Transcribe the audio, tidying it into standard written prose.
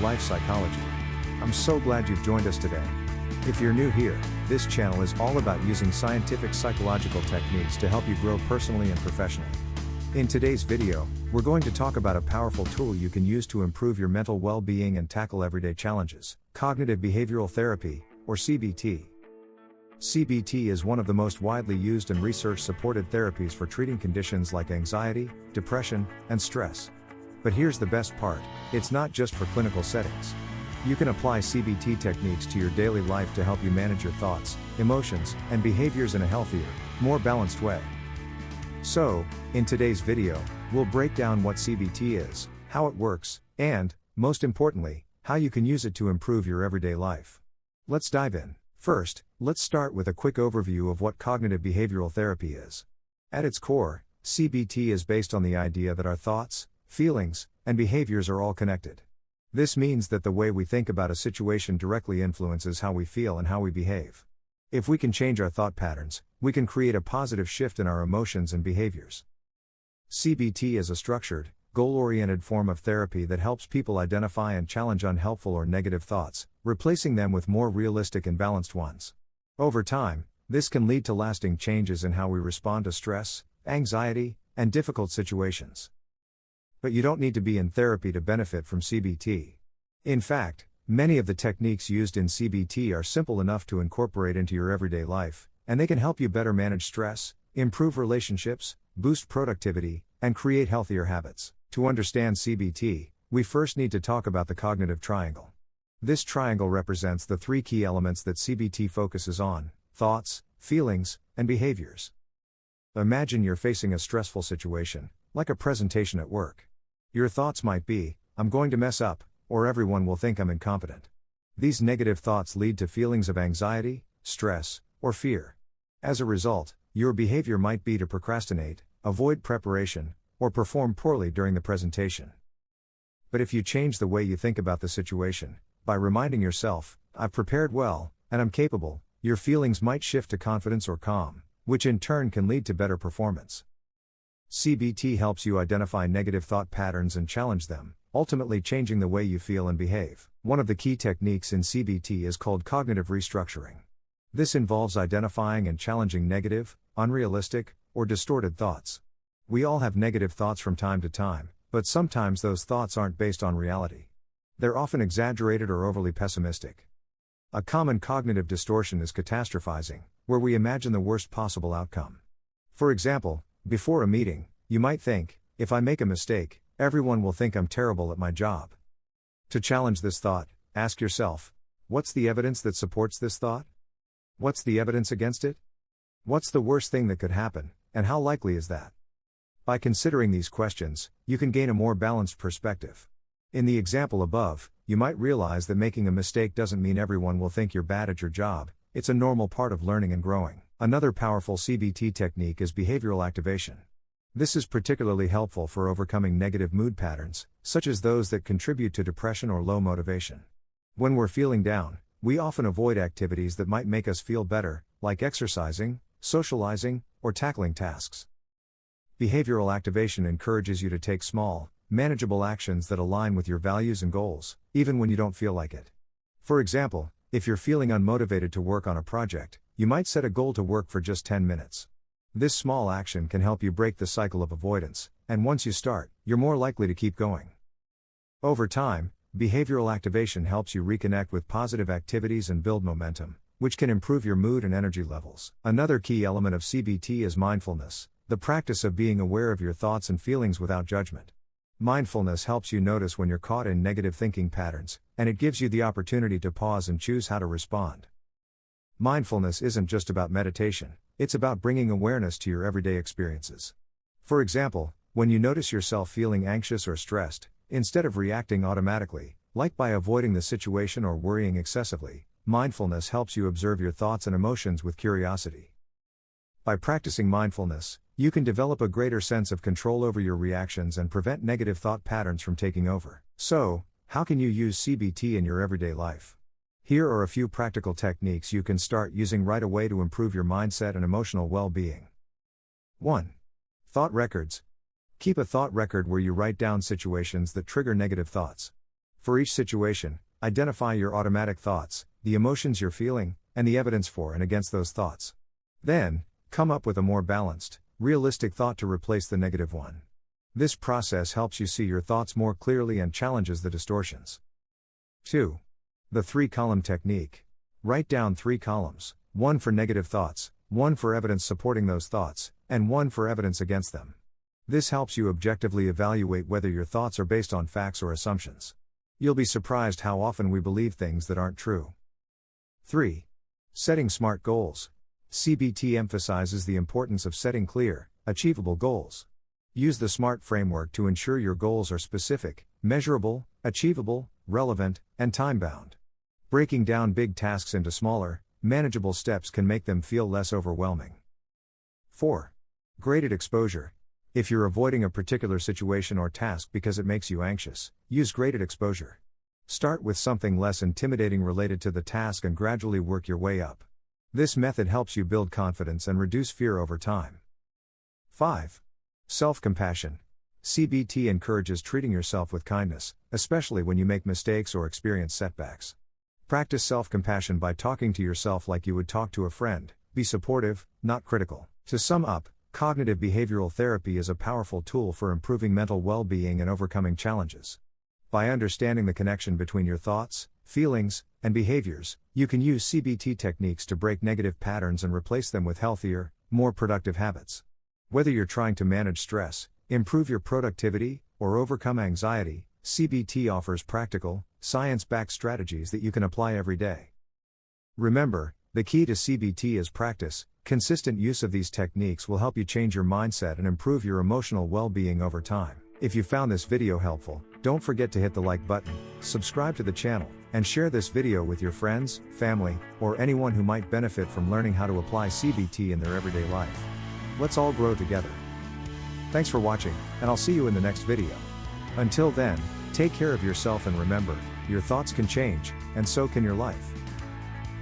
Life Psychology. I'm so glad you've joined us today. If you're new here, this channel is all about using scientific psychological techniques to help you grow personally and professionally. In today's video, we're going to talk about a powerful tool you can use to improve your mental well-being and tackle everyday challenges: cognitive behavioral therapy, or CBT. CBT is one of the most widely used and research-supported therapies for treating conditions like anxiety, depression, and stress. But here's the best part: it's not just for clinical settings. You can apply CBT techniques to your daily life to help you manage your thoughts, emotions, and behaviors in a healthier, more balanced way. So, in today's video, we'll break down what CBT is, how it works, and, most importantly, how you can use it to improve your everyday life. Let's dive in. First, let's start with a quick overview of what cognitive behavioral therapy is. At its core, CBT is based on the idea that our thoughts, feelings, and behaviors are all connected. This means that the way we think about a situation directly influences how we feel and how we behave. If we can change our thought patterns, we can create a positive shift in our emotions and behaviors. CBT is a structured, goal-oriented form of therapy that helps people identify and challenge unhelpful or negative thoughts, replacing them with more realistic and balanced ones. Over time, this can lead to lasting changes in how we respond to stress, anxiety, and difficult situations. But you don't need to be in therapy to benefit from CBT. In fact, many of the techniques used in CBT are simple enough to incorporate into your everyday life, and they can help you better manage stress, improve relationships, boost productivity, and create healthier habits. To understand CBT, we first need to talk about the cognitive triangle. This triangle represents the three key elements that CBT focuses on: thoughts, feelings, and behaviors. Imagine you're facing a stressful situation, like a presentation at work. Your thoughts might be, "I'm going to mess up," or "everyone will think I'm incompetent." These negative thoughts lead to feelings of anxiety, stress, or fear. As a result, your behavior might be to procrastinate, avoid preparation, or perform poorly during the presentation. But if you change the way you think about the situation, by reminding yourself, "I've prepared well, and I'm capable," your feelings might shift to confidence or calm, which in turn can lead to better performance. CBT helps you identify negative thought patterns and challenge them, ultimately changing the way you feel and behave. One of the key techniques in CBT is called cognitive restructuring. This involves identifying and challenging negative, unrealistic, or distorted thoughts. We all have negative thoughts from time to time, but sometimes those thoughts aren't based on reality. They're often exaggerated or overly pessimistic. A common cognitive distortion is catastrophizing, where we imagine the worst possible outcome. For example, before a meeting, you might think, "If I make a mistake, everyone will think I'm terrible at my job." To challenge this thought, ask yourself, what's the evidence that supports this thought? What's the evidence against it? What's the worst thing that could happen, and how likely is that? By considering these questions, you can gain a more balanced perspective. In the example above, you might realize that making a mistake doesn't mean everyone will think you're bad at your job. It's a normal part of learning and growing. Another powerful CBT technique is behavioral activation. This is particularly helpful for overcoming negative mood patterns, such as those that contribute to depression or low motivation. When we're feeling down, we often avoid activities that might make us feel better, like exercising, socializing, or tackling tasks. Behavioral activation encourages you to take small, manageable actions that align with your values and goals, even when you don't feel like it. For example, if you're feeling unmotivated to work on a project, you might set a goal to work for just 10 minutes. This small action can help you break the cycle of avoidance, and once you start, you're more likely to keep going. Over time, behavioral activation helps you reconnect with positive activities and build momentum, which can improve your mood and energy levels. Another key element of CBT is mindfulness, the practice of being aware of your thoughts and feelings without judgment. Mindfulness helps you notice when you're caught in negative thinking patterns, and it gives you the opportunity to pause and choose how to respond. Mindfulness isn't just about meditation, it's about bringing awareness to your everyday experiences. For example, when you notice yourself feeling anxious or stressed, instead of reacting automatically, like by avoiding the situation or worrying excessively, mindfulness helps you observe your thoughts and emotions with curiosity. By practicing mindfulness, you can develop a greater sense of control over your reactions and prevent negative thought patterns from taking over. So, how can you use CBT in your everyday life? Here are a few practical techniques you can start using right away to improve your mindset and emotional well-being. 1. Thought records. Keep a thought record where you write down situations that trigger negative thoughts. For each situation, identify your automatic thoughts, the emotions you're feeling, and the evidence for and against those thoughts. Then, come up with a more balanced, realistic thought to replace the negative one. This process helps you see your thoughts more clearly and challenges the distortions. 2. The 3-column technique. Write down 3 columns, 1 for negative thoughts, 1 for evidence supporting those thoughts, and 1 for evidence against them. This helps you objectively evaluate whether your thoughts are based on facts or assumptions. You'll be surprised how often we believe things that aren't true. 3. Setting smart goals. CBT emphasizes the importance of setting clear, achievable goals. Use the SMART framework to ensure your goals are specific, measurable, achievable, relevant, and time-bound. Breaking down big tasks into smaller, manageable steps can make them feel less overwhelming. 4. Graded exposure. If you're avoiding a particular situation or task because it makes you anxious, use graded exposure. Start with something less intimidating related to the task and gradually work your way up. This method helps you build confidence and reduce fear over time. 5. Self-compassion. CBT encourages treating yourself with kindness, especially when you make mistakes or experience setbacks. Practice self-compassion by talking to yourself like you would talk to a friend. Be supportive, not critical. To sum up, cognitive behavioral therapy is a powerful tool for improving mental well-being and overcoming challenges. By understanding the connection between your thoughts, feelings, and behaviors, you can use CBT techniques to break negative patterns and replace them with healthier, more productive habits. Whether you're trying to manage stress, improve your productivity, or overcome anxiety, CBT offers practical, science-backed strategies that you can apply every day. Remember, the key to CBT is practice. Consistent use of these techniques will help you change your mindset and improve your emotional well-being over time. If you found this video helpful, don't forget to hit the like button, subscribe to the channel, and share this video with your friends, family, or anyone who might benefit from learning how to apply CBT in their everyday life. Let's all grow together. Thanks for watching, and I'll see you in the next video. Until then, take care of yourself and remember, your thoughts can change, and so can your life.